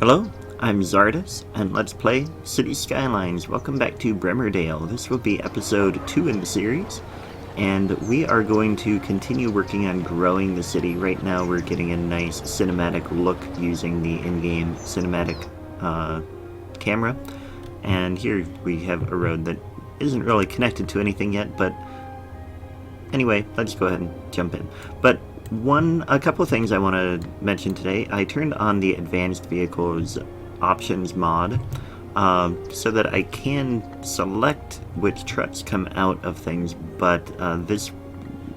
Hello, I'm Czardus, and let's play City Skylines. Welcome back to Bremerdale. This will be episode 2 in the series, and we are going to continue working on growing the city. Right now we're getting a nice cinematic look using the in-game cinematic camera, and here we have a road that isn't really connected to anything yet, but anyway, let's go ahead and jump in. But a couple of things I want to mention today. I turned on the Advanced Vehicles Options mod so that I can select which trucks come out of things, but this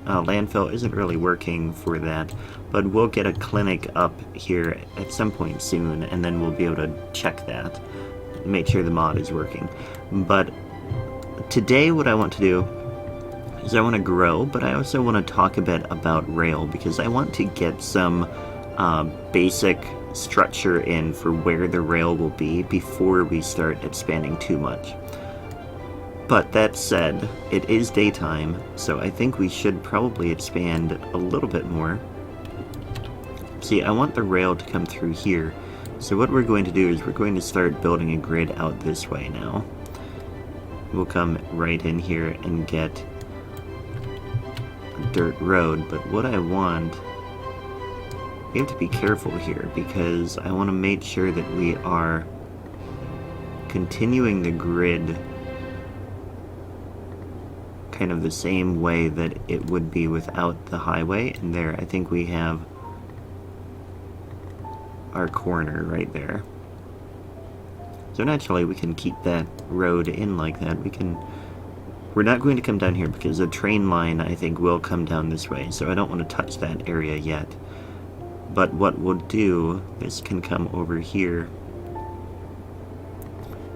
landfill isn't really working for that. But we'll get a clinic up here at some point soon, and then we'll be able to check that, make sure the mod is working. But today what I want to do is I want to grow, but I also want to talk a bit about rail, because I want to get some basic structure in for where the rail will be before we start expanding too much. But that said, it is daytime, so I think we should probably expand a little bit more. See, I want the rail to come through here, so what we're going to do is we're going to start building a grid out this way now. We'll come right in here and get dirt road, but what I want, we have to be careful here, because I want to make sure that we are continuing the grid kind of the same way that it would be without the highway. And there, I think we have our corner right there. So naturally we can keep that road in like that. We're not going to come down here because the train line, I think, will come down this way, so I don't want to touch that area yet. But what we'll do, this can come over here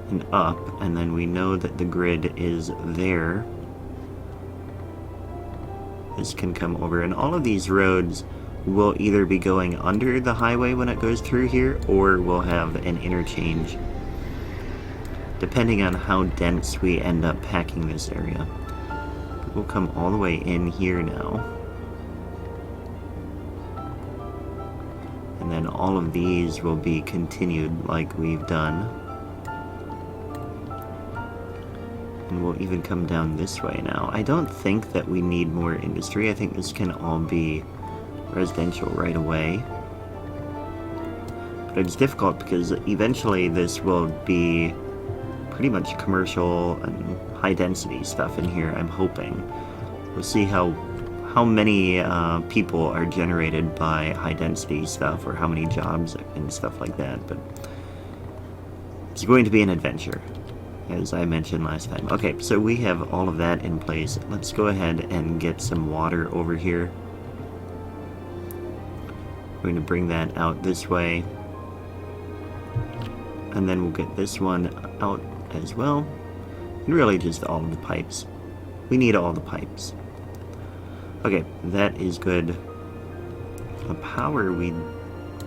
and up, and then we know that the grid is there. This can come over, and all of these roads will either be going under the highway when it goes through here, or we'll have an interchange, depending on how dense we end up packing this area. We'll come all the way in here now. And then all of these will be continued like we've done. And we'll even come down this way now. I don't think that we need more industry. I think this can all be residential right away. But it's difficult because eventually this will be pretty much commercial and high density stuff in here, I'm hoping. We'll see how many people are generated by high density stuff, or how many jobs and stuff like that, but it's going to be an adventure, as I mentioned last time. Okay, so we have all of that in place. Let's go ahead and get some water over here. We're going to bring that out this way, and then we'll get this one out as well, and really just all of the pipes. We need all the pipes. Okay, that is good. The power, we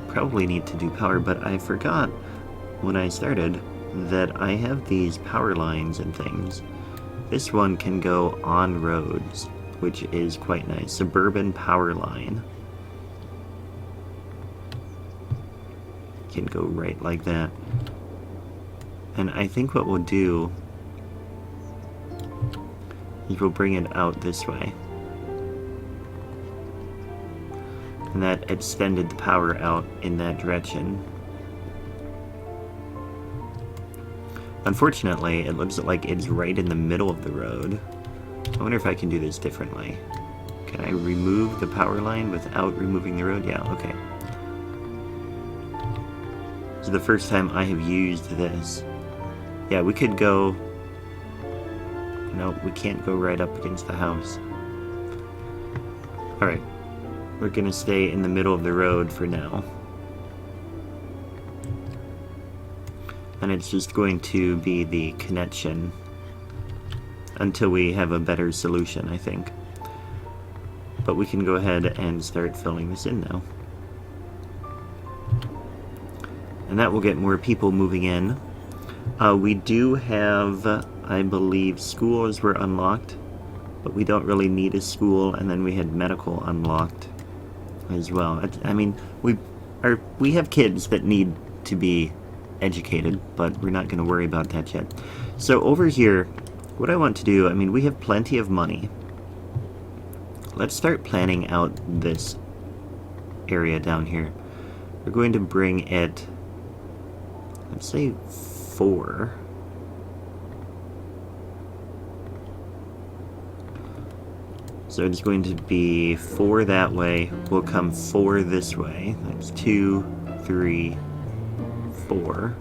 probably need to do power, but I forgot when I started that I have these power lines and things. This one can go on roads, which is quite nice. Suburban power line. Can go right like that. And I think what we'll do is we'll bring it out this way. And that extended the power out in that direction. Unfortunately, it looks like it's right in the middle of the road. I wonder if I can do this differently. Can I remove the power line without removing the road? Yeah, okay. This is the first time I have used this. Yeah, we could go... No, we can't go right up against the house. Alright. We're gonna stay in the middle of the road for now. And it's just going to be the connection until we have a better solution, I think. But we can go ahead and start filling this in now. And that will get more people moving in. We do have, I believe, schools were unlocked, but we don't really need a school, and then we had medical unlocked as well. I mean, we have kids that need to be educated, but we're not going to worry about that yet. So over here, what I want to do, I mean, we have plenty of money. Let's start planning out this area down here. We're going to bring it, let's say 4. So it's going to be 4 that way. We'll come 4 this way. That's 2, 3, 4.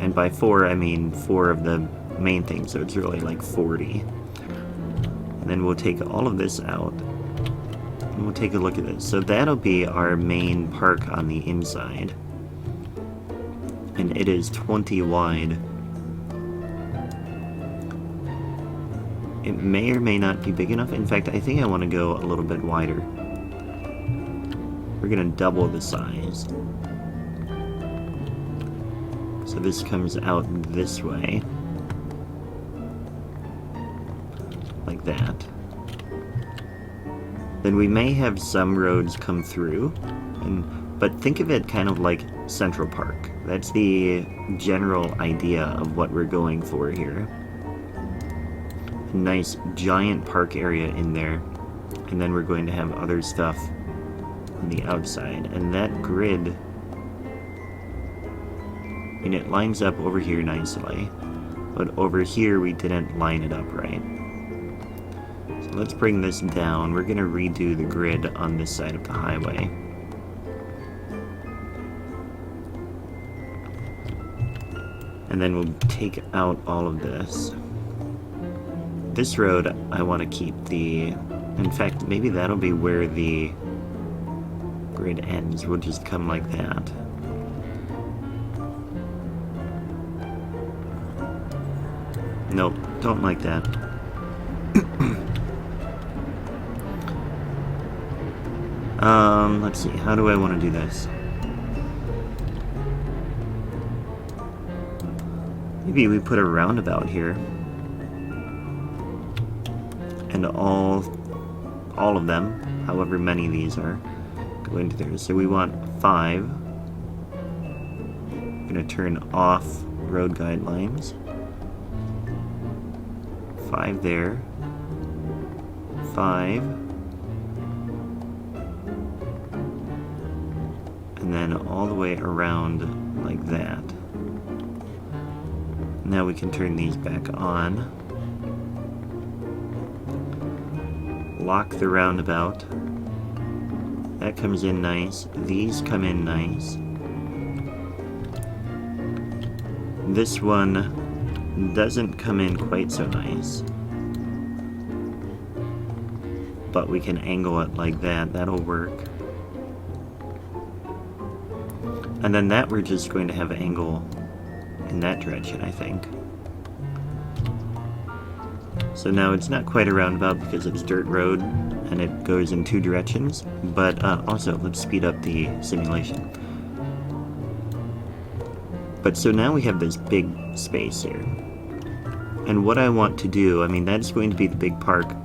And by 4, I mean 4 of the main things, so it's really like 40. And then we'll take all of this out. And we'll take a look at this. So that'll be our main park on the inside. And it is 20 wide. It may or may not be big enough. In fact, I think I want to go a little bit wider. We're going to double the size. So this comes out this way. Like that. Then we may have some roads come through. But think of it kind of like Central Park. That's the general idea of what we're going for here. A nice giant park area in there, and then we're going to have other stuff on the outside. And that grid, I mean, it lines up over here nicely, but over here we didn't line it up right. So let's bring this down. We're going to redo the grid on this side of the highway. And then we'll take out all of this. This road, I want to keep the... In fact, maybe that'll be where the grid ends. We'll just come like that. Nope, don't like that. Let's see, how do I want to do this? Maybe we put a roundabout here. And all of them, however many these are, go into there. So we want 5. I'm going to turn off road guidelines. 5 there. 5. And then all the way around like that. Now we can turn these back on. Lock the roundabout. That comes in nice. These come in nice. This one doesn't come in quite so nice. But we can angle it like that. That'll work. And then that we're just going to have an angle in that direction, I think. So now it's not quite a roundabout because it's dirt road and it goes in 2 directions, but also let's speed up the simulation. But so now we have this big space here. And what I want to do, I mean, that's going to be the big park.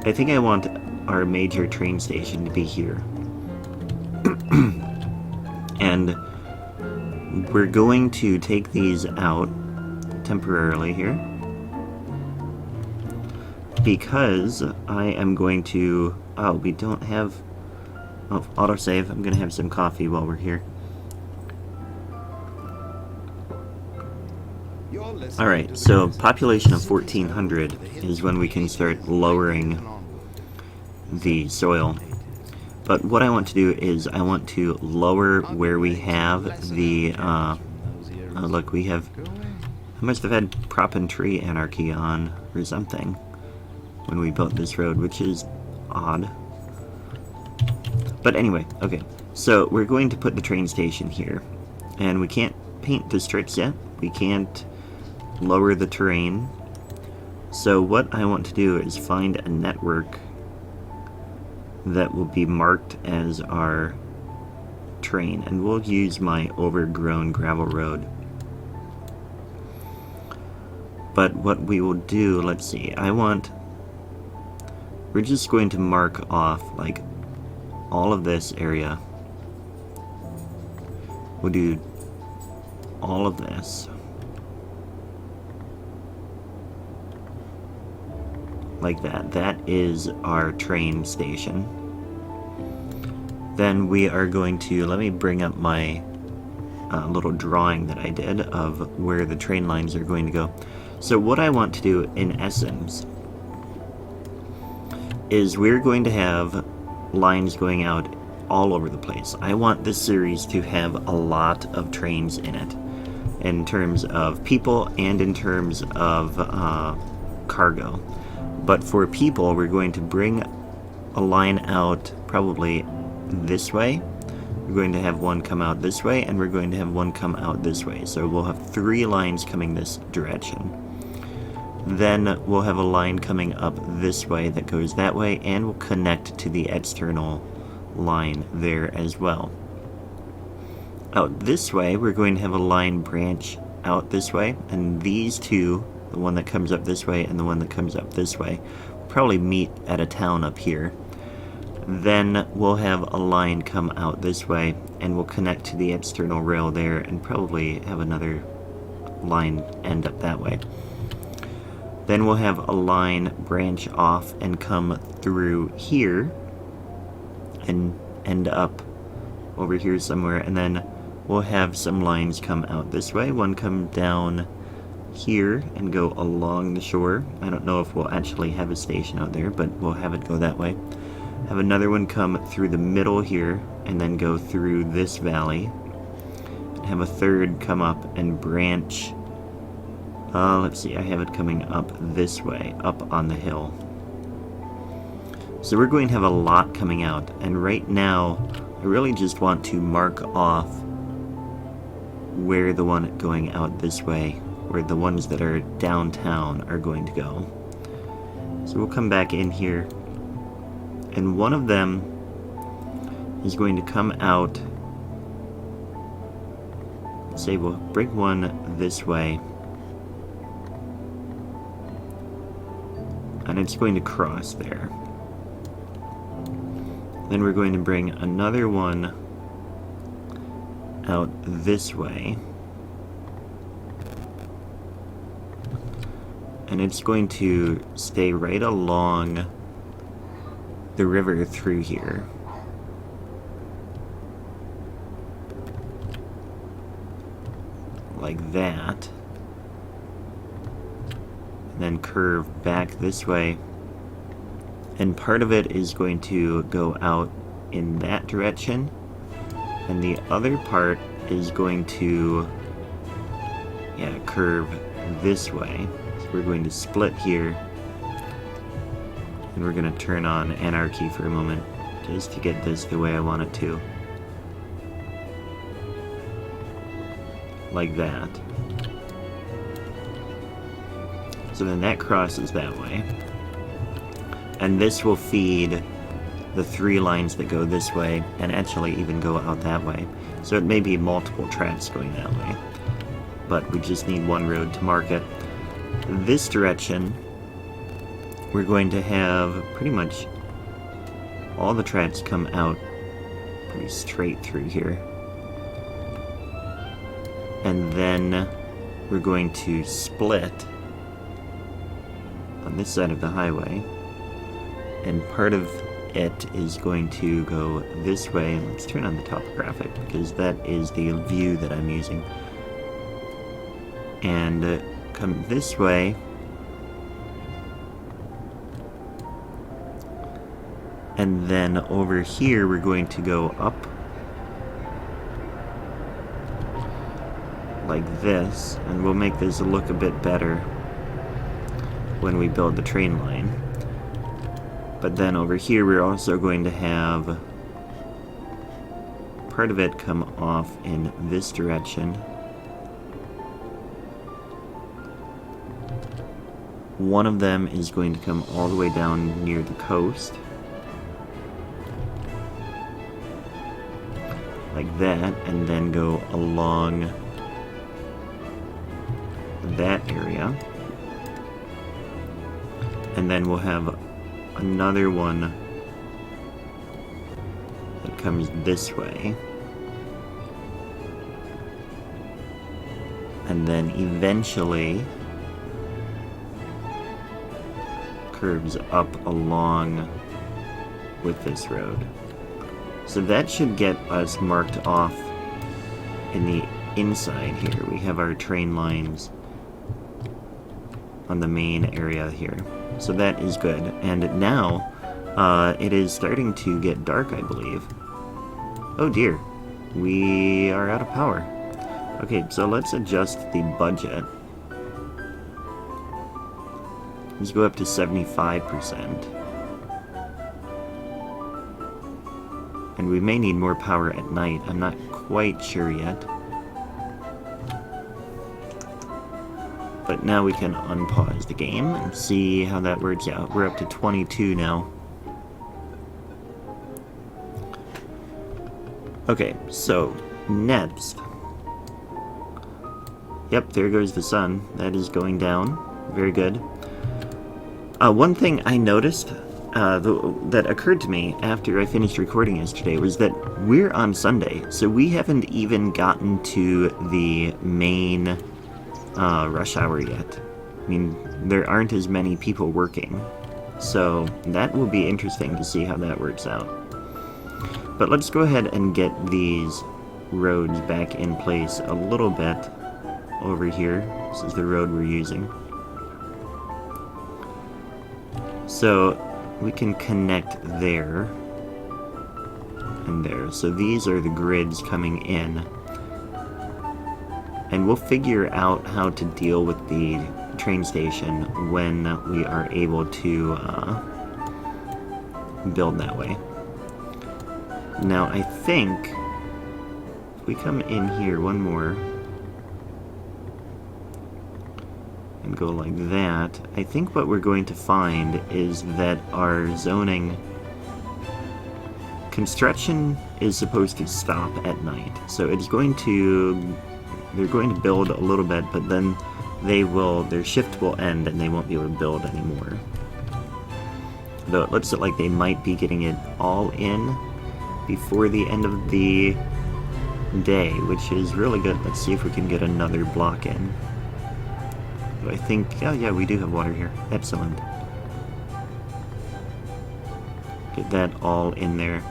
I think I want our major train station to be here. And we're going to take these out temporarily here, because I am going to... Oh, we don't have... Oh, autosave. I'm going to have some coffee while we're here. Alright, so population of 1,400 is when we can start lowering the soil. But what I want to do is I want to lower where we have the... look, we have... I must have had prop and tree anarchy on or something when we built this road, which is odd. But anyway, okay. So we're going to put the train station here. And we can't paint the strips yet. We can't lower the terrain. So what I want to do is find a network that will be marked as our train. And we'll use my overgrown gravel road. But what we will do, let's see, we're just going to mark off, like, all of this area. We'll do all of this. Like that. That is our train station. Then we are going to, let me bring up my little drawing that I did of where the train lines are going to go. So what I want to do in essence is we're going to have lines going out all over the place. I want this series to have a lot of trains in it, in terms of people and in terms of cargo. But for people, we're going to bring a line out probably this way. We're going to have one come out this way, and we're going to have one come out this way. So we'll have 3 lines coming this direction. Then we'll have a line coming up this way that goes that way, and will connect to the external line there as well. Out this way, we're going to have a line branch out this way, and these two, the one that comes up this way and the one that comes up this way, will probably meet at a town up here. Then we'll have a line come out this way, and we'll connect to the external rail there, and probably have another line end up that way. Then we'll have a line branch off and come through here and end up over here somewhere, and then we'll have some lines come out this way. One come down here and go along the shore. I don't know if we'll actually have a station out there, but we'll have it go that way. Have another one come through the middle here and then go through this valley. Have a third come up and branch. Let's see, I have it coming up this way, up on the hill. So we're going to have a lot coming out, and right now I really just want to mark off where the one going out this way, where the ones that are downtown are going to go. So we'll come back in here, and one of them is going to come out, say we'll bring one this way, and it's going to cross there. Then we're going to bring another one out this way, and it's going to stay right along the river through here. Like that. And then curve back this way. And part of it is going to go out in that direction, and the other part is going to curve this way. So we're going to split here, and we're going to turn on anarchy for a moment just to get this the way I want it to. Like that. So then that crosses that way. And this will feed the 3 lines that go this way, and actually even go out that way. So it may be multiple tracks going that way, but we just need one road to mark it. This direction, we're going to have pretty much all the tracks come out pretty straight through here. And then we're going to split on this side of the highway. And part of it is going to go this way. Let's turn on the topographic, because that is the view that I'm using. And come this way. And then over here we're going to go up like this, and we'll make this look a bit better when we build the train line. But then over here we're also going to have part of it come off in this direction. One of them is going to come all the way down near the coast. Like that, and then go along that area. And then we'll have another one that comes this way. and then eventually curves up along with this road. So that should get us marked off in the inside here. We have our train lines on the main area here. So that is good. And now it is starting to get dark, I believe. Oh dear. We are out of power. Okay, so let's adjust the budget. Let's go up to 75%. And we may need more power at night. I'm not quite sure yet. But now we can unpause the game and see how that works out. We're up to 22 now. Okay, so next. Yep, there goes the sun. That is going down. Very good. One thing I noticed that occurred to me after I finished recording yesterday was that we're on Sunday, so we haven't even gotten to the main rush hour yet. I mean, there aren't as many people working, so that will be interesting to see how that works out. But let's go ahead and get these roads back in place a little bit over here. This is the road we're using. So we can connect there and there. So these are the grids coming in. And we'll figure out how to deal with the train station when we are able to build that way. Now I think if we come in here one more and go like that, I think what we're going to find is that our zoning construction is supposed to stop at night. So it's going to, they're going to build a little bit, but then their shift will end and they won't be able to build anymore. Though it looks like they might be getting it all in before the end of the day, which is really good. Let's see if we can get another block in. I think, oh yeah, we do have water here. Excellent. Get that all in there.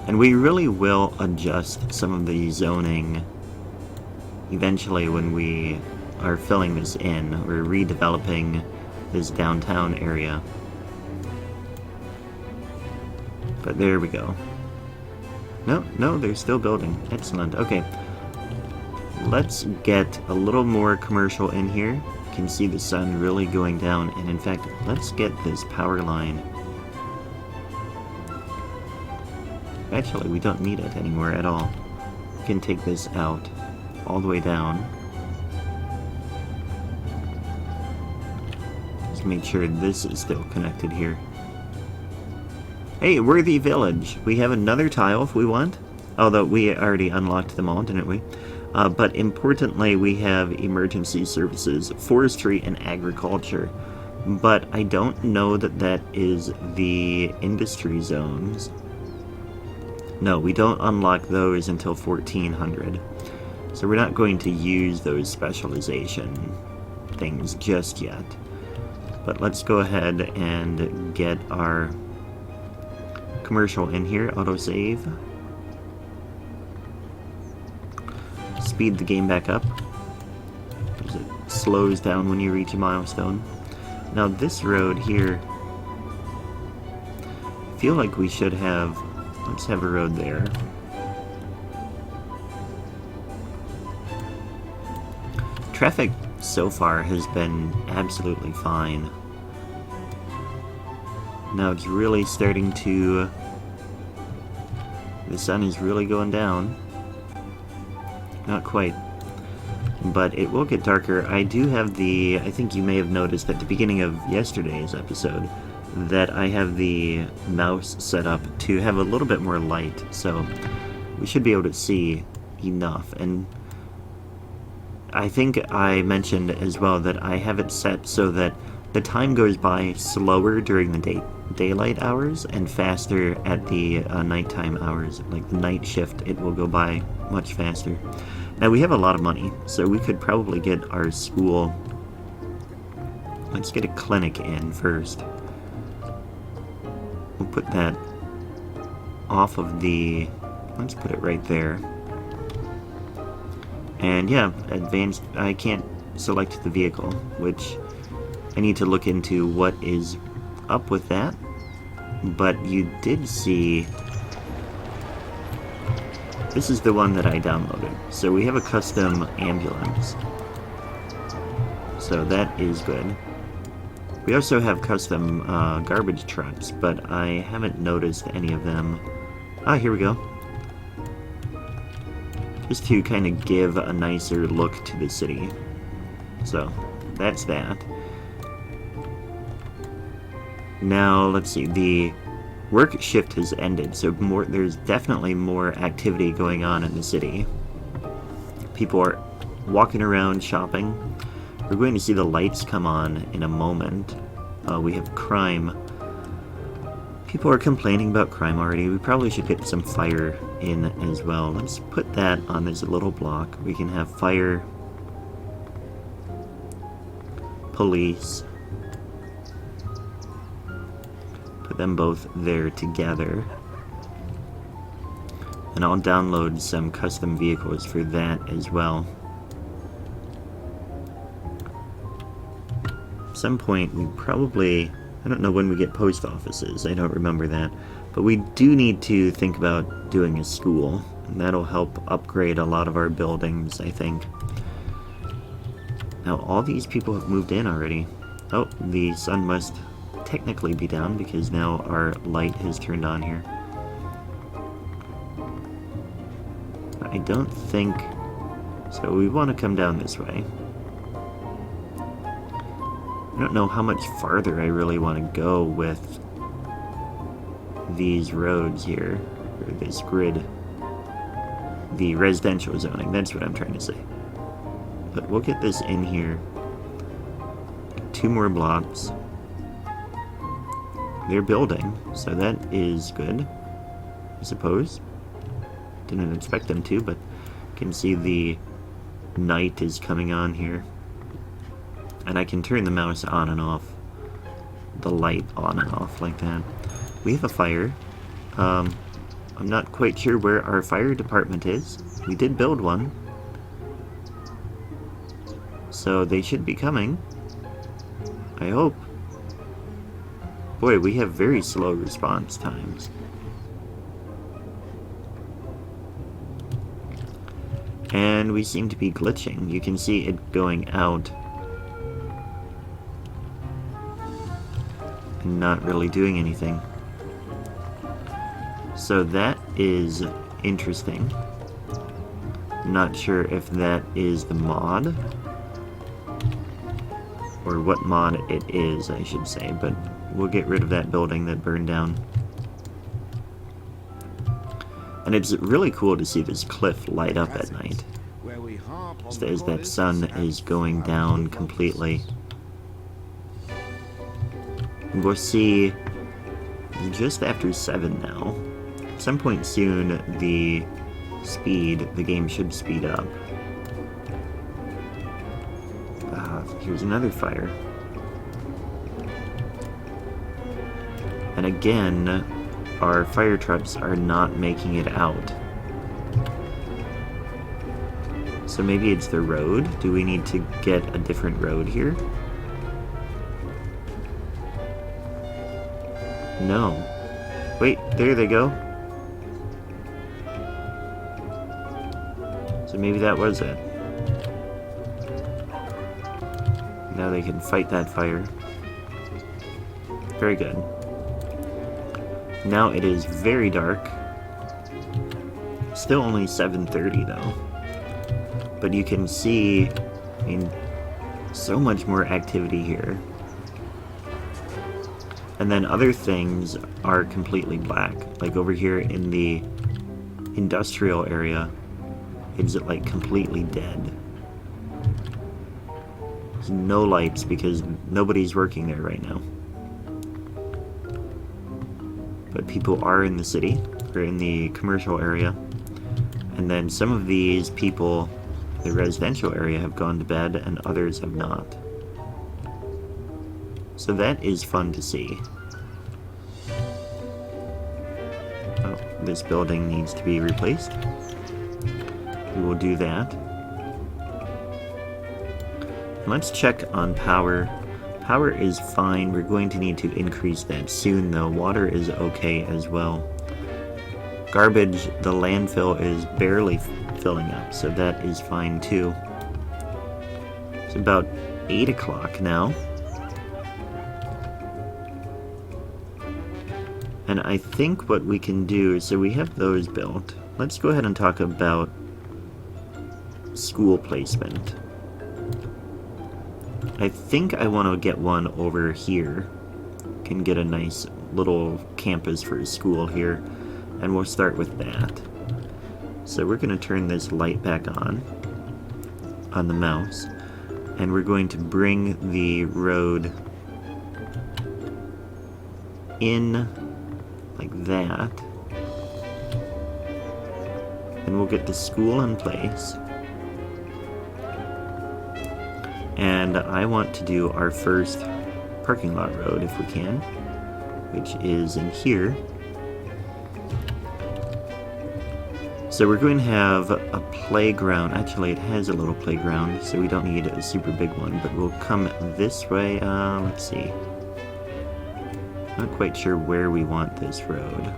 And we really will adjust some of the zoning eventually when we are filling this in. We're redeveloping this downtown area. But there we go. No, they're still building. Excellent. Okay. Let's get a little more commercial in here. You can see the sun really going down. And in fact, let's get this power line. Actually, we don't need it anymore at all. We can take this out all the way down. Just make sure this is still connected here. Hey, Worthy Village. We have another tile if we want. Although we already unlocked them all, didn't we? But importantly, we have emergency services, forestry, and agriculture. But I don't know that that is the industry zones. No, we don't unlock those until 1400. So we're not going to use those specialization things just yet. But let's go ahead and get our commercial in here, autosave. Speed the game back up, because it slows down when you reach a milestone. Now this road here, I feel like we should have, let's have a road there. Traffic so far has been absolutely fine. Now it's really starting to, the sun is really going down. Not quite, but it will get darker. I do have the, I think you may have noticed at the beginning of yesterday's episode that I have the mouse set up to have a little bit more light, so we should be able to see enough. And I think I mentioned as well that I have it set so that the time goes by slower during the daylight hours and faster at the nighttime hours. Like the night shift, it will go by much faster. Now we have a lot of money, so we could probably get our school. Let's get a clinic in first. We'll put that off of the, let's put it right there. And yeah, advanced, I can't select the vehicle, which I need to look into what is up with that. But you did see, this is the one that I downloaded. So we have a custom ambulance. So that is good. We also have custom garbage trucks, but I haven't noticed any of them. Ah, here we go. Just to kind of give a nicer look to the city. So, that's that. Now, let's see, the work shift has ended, so there's definitely more activity going on in the city. People are walking around shopping. We're going to see the lights come on in a moment. We have crime. People are complaining about crime already. We probably should get some fire in as well. Let's put that on this little block. We can have fire, police. Put them both there together. And I'll download some custom vehicles for that as well. At some point, we probably, I don't know when we get post offices, I don't remember that, but we do need to think about doing a school, and that'll help upgrade a lot of our buildings, I think. Now, all these people have moved in already. Oh, the sun must technically be down because now our light has turned on here. I don't think, so we want to come down this way. I don't know how much farther I really want to go with these roads here, or this grid. The residential zoning, that's what I'm trying to say. But we'll get this in here. 2 more blocks. They're building, so that is good, I suppose. Didn't expect them to, but you can see the night is coming on here. And I can turn the mouse on and off, the light on and off like that. We have a fire. I'm not quite sure where our fire department is. We did build one. So they should be coming. I hope. Boy, we have very slow response times. And we seem to be glitching. You can see it going out. Not really doing anything. So that is interesting. Not sure if that is the mod or what mod it is, I should say, but we'll get rid of that building that burned down. And it's really cool to see this cliff light up at night as that sun is going down completely. We'll see just after 7 now. At some point soon, the game should speed up. Here's another fire. And again, our fire trucks are not making it out. So maybe it's the road? Do we need to get a different road here? No. Wait, there they go. So maybe that was it. Now they can fight that fire. Very good. Now it is very dark. Still only 7:30 though. But you can see, I mean, so much more activity here. And then other things are completely black. Like over here in the industrial area, it's like completely dead. There's no lights because nobody's working there right now. But people are in the city, or in the commercial area. And then some of these people, the residential area, have gone to bed and others have not. So that is fun to see. Oh, this building needs to be replaced. We will do that. Let's check on power. Power is fine. We're going to need to increase that soon, though. Water is okay as well. Garbage, the landfill is barely filling up, so that is fine too. It's about 8 o'clock now. And I think what we can do, so we have those built. Let's go ahead and talk about school placement. I think I want to get one over here. Can get a nice little campus for a school here. And we'll start with that. So we're going to turn this light back on the mouse. And we're going to bring the road in like that. And we'll get the school in place. And I want to do our first parking lot road if we can, which is in here. So we're going to have a playground. Actually, it has a little playground, so we don't need a super big one, but we'll come this way. Let's see. Not quite sure where we want this road.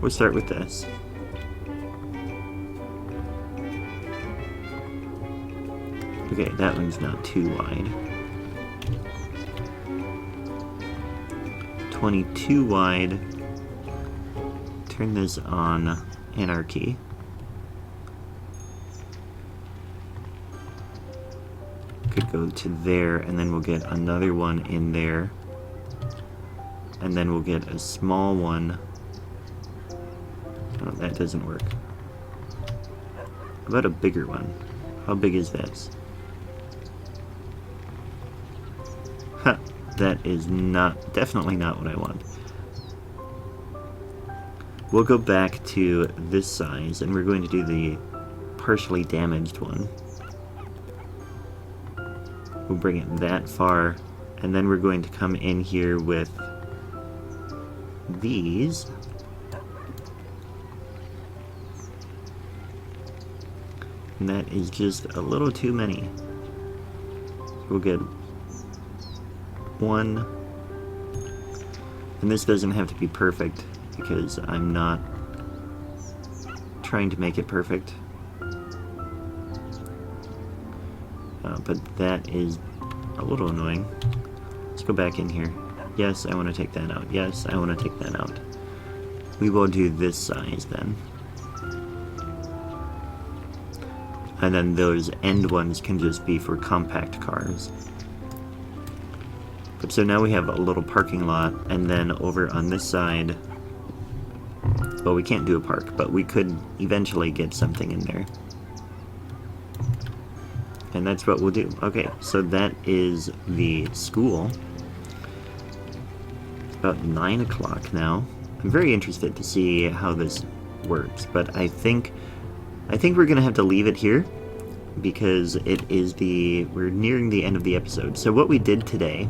We'll start with this. Okay, that one's not too wide. 22 wide. Turn this on anarchy. Could go to there, and then we'll get another one in there. And then we'll get a small one. Oh, that doesn't work. How about a bigger one? How big is this? Huh, that is definitely not what I want. We'll go back to this size, and we're going to do the partially damaged one. We'll bring it that far, and then we're going to come in here with these. And that is just a little too many. We'll get one. And this doesn't have to be perfect, because I'm not trying to make it perfect. But that is a little annoying. Let's go back in here. Yes, I want to take that out. Yes, I want to take that out. We will do this size then. And then those end ones can just be for compact cars. But so now we have a little parking lot, and then over on this side, well, we can't do a park, but we could eventually get something in there. And that's what we'll do. Okay, so that is the school. It's about 9 o'clock now. I'm very interested to see how this works, but I think we're gonna have to leave it here because we're nearing the end of the episode. So what we did today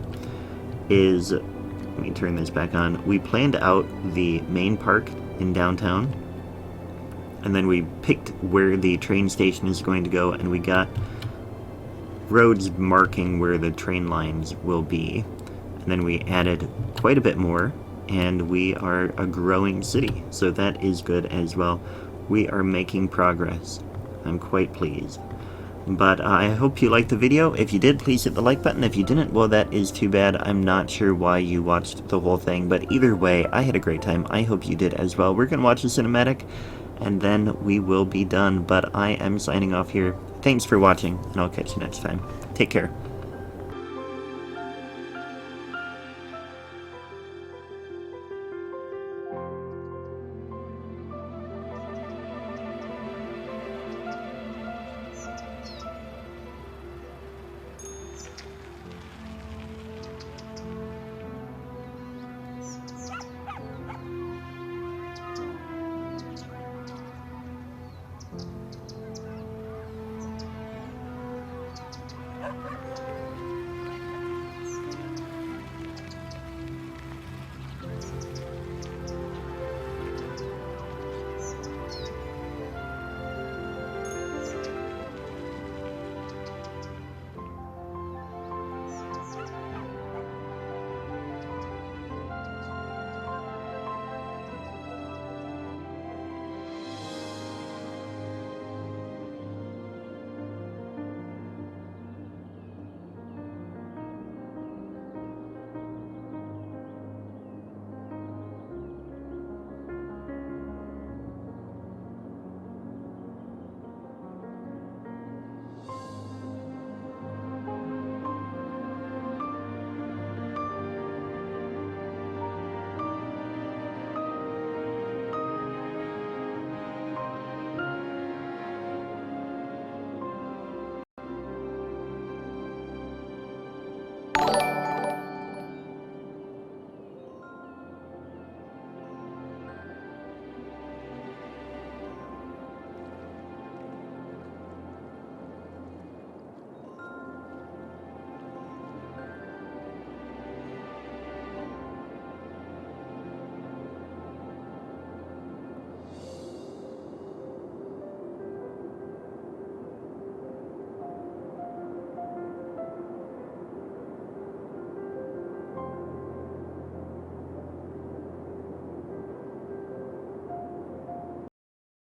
is, let me turn this back on. We planned out the main park in downtown, and then we picked where the train station is going to go, and we got roads marking where the train lines will be. And then we added quite a bit more, and we are a growing city, so that is good as well. We are making progress. I'm quite pleased. But I hope you liked the video. If you did, please hit the like button. If you didn't, well, that is too bad. I'm not sure why you watched the whole thing, but either way, I had a great time. I hope you did as well. We're going to watch the cinematic, and then we will be done. But I am signing off here. Thanks for watching, and I'll catch you next time. Take care.